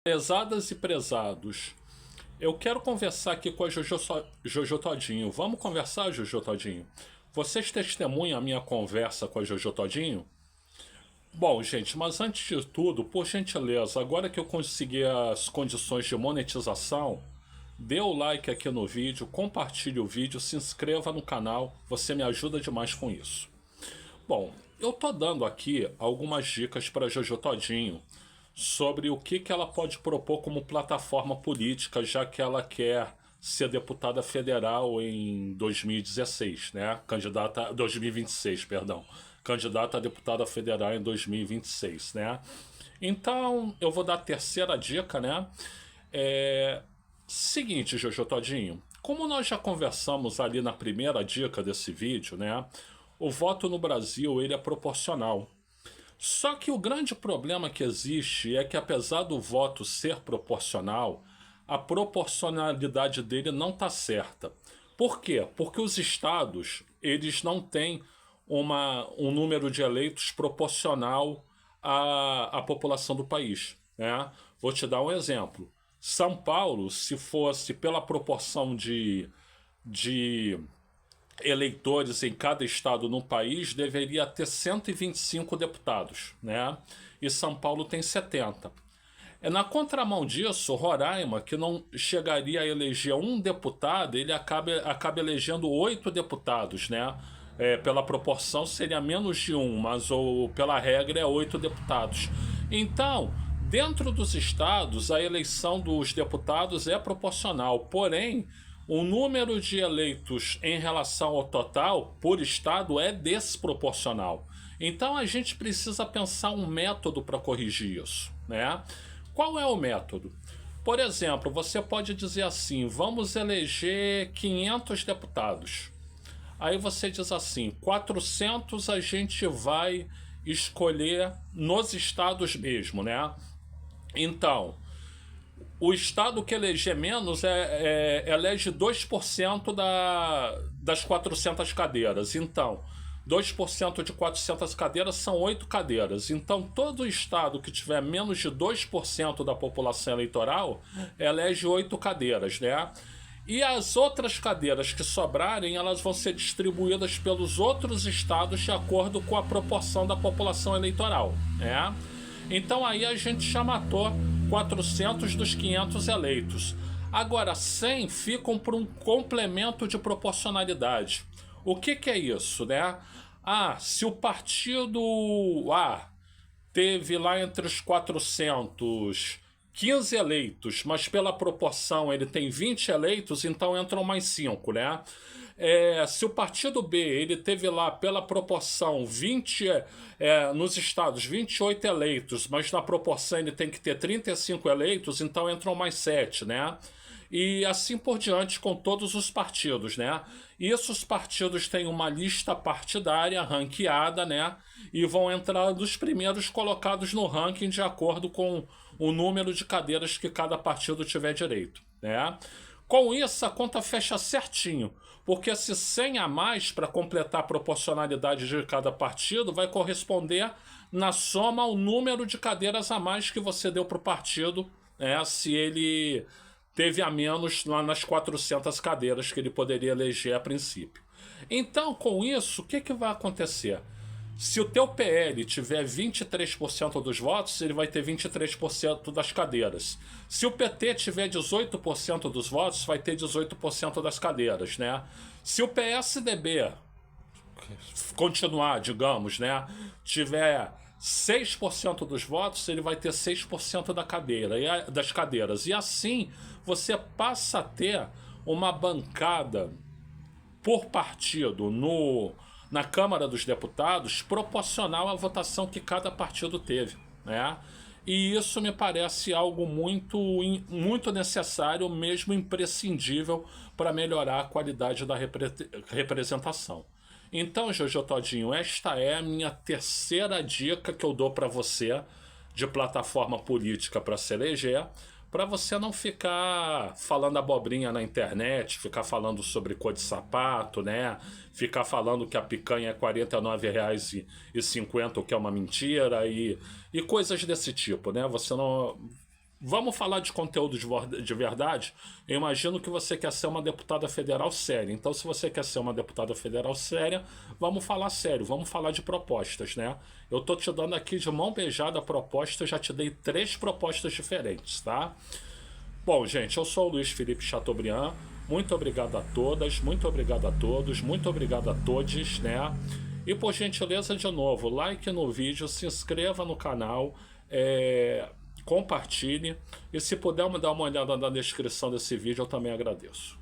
Prezadas e prezados, eu quero conversar aqui com a Jojo Todinho. Vamos conversar, Jojo Todinho? Vocês testemunham a minha conversa com a Jojo Todinho? Bom, gente, mas antes de tudo, por gentileza, agora que eu consegui as condições de monetização, dê o like aqui no vídeo, compartilhe o vídeo, se inscreva no canal, você me ajuda demais com isso. Bom, eu tô dando aqui algumas dicas para Jojo Todinho sobre o que ela pode propor como plataforma política, já que ela quer ser deputada federal em 2016, né? Candidata 2026, perdão. Candidata a deputada federal em 2026, né? Então, eu vou dar a terceira dica, né? Seguinte, Jojo Todinho, como nós já conversamos ali na primeira dica desse vídeo, né? O voto no Brasil, ele é proporcional. Só que o grande problema que existe é que, apesar do voto ser proporcional, a proporcionalidade dele não está certa. Por quê? Porque os estados, eles não têm um número de eleitos proporcional à população do país, né? Vou te dar um exemplo. São Paulo, se fosse pela proporção de eleitores em cada estado no país, deveria ter 125 deputados, né? E São Paulo tem 70. Na contramão disso, Roraima, que não chegaria a eleger um deputado, ele acaba elegendo 8 deputados, né? Pela proporção seria menos de um, mas pela regra é 8 deputados. Então, dentro dos estados, a eleição dos deputados é proporcional, porém, o número de eleitos em relação ao total por estado é desproporcional. Então a gente precisa pensar um método para corrigir isso, né? Qual é o método? Por exemplo, você pode dizer assim: vamos eleger 500 deputados. Aí você diz assim: 400 a gente vai escolher nos estados mesmo, né? Então, o estado que eleger menos elege 2% das 400 cadeiras. Então, 2% de 400 cadeiras são 8 cadeiras. Então, todo estado que tiver menos de 2% da população eleitoral elege 8 cadeiras, né? E as outras cadeiras que sobrarem, elas vão ser distribuídas pelos outros estados de acordo com a proporção da população eleitoral, né? Então aí a gente já matou 400 dos 500 eleitos. Agora 100 ficam por um complemento de proporcionalidade. O que é isso, né? Se o partido A teve lá entre os 400 15 eleitos, mas pela proporção ele tem 20 eleitos, então entram mais 5, né? Se o partido B ele teve lá pela proporção 20 nos estados 28 eleitos, mas na proporção ele tem que ter 35 eleitos, então entram mais 7, né? E assim por diante com todos os partidos, né? Isso, os partidos têm uma lista partidária ranqueada, né? E vão entrar dos primeiros colocados no ranking de acordo com o número de cadeiras que cada partido tiver direito, né? Com isso, a conta fecha certinho, porque se 100 a mais para completar a proporcionalidade de cada partido vai corresponder na soma ao número de cadeiras a mais que você deu para o partido, né? Se ele teve a menos lá nas 400 cadeiras que ele poderia eleger a princípio. Então, com isso, o que vai acontecer? Se o teu PL tiver 23% dos votos, ele vai ter 23% das cadeiras. Se o PT tiver 18% dos votos, vai ter 18% das cadeiras, né? Se o PSDB continuar, digamos, né, tiver 6% dos votos, ele vai ter 6% das cadeiras. E assim você passa a ter uma bancada por partido na Câmara dos Deputados proporcional à votação que cada partido teve, né? E isso me parece algo muito necessário, mesmo imprescindível, para melhorar a qualidade da representação. Então, Jojo Todinho, esta é a minha terceira dica que eu dou para você de plataforma política para se eleger, para você não ficar falando abobrinha na internet, ficar falando sobre cor de sapato, né? Ficar falando que a picanha é R$ 49,50, o que é uma mentira, e coisas desse tipo, né? Você não Vamos falar de conteúdo de verdade? Eu imagino que você quer ser uma deputada federal séria. Então, se você quer ser uma deputada federal séria, vamos falar sério, vamos falar de propostas, né? Eu tô te dando aqui de mão beijada a proposta, já te dei 3 propostas diferentes, tá? Bom, gente, eu sou o Luiz Felipe Chateaubriand. Muito obrigado a todas, muito obrigado a todos, muito obrigado a todos, né? E por gentileza, de novo, like no vídeo, se inscreva no canal, compartilhe. E se puder me dar uma olhada na descrição desse vídeo, eu também agradeço.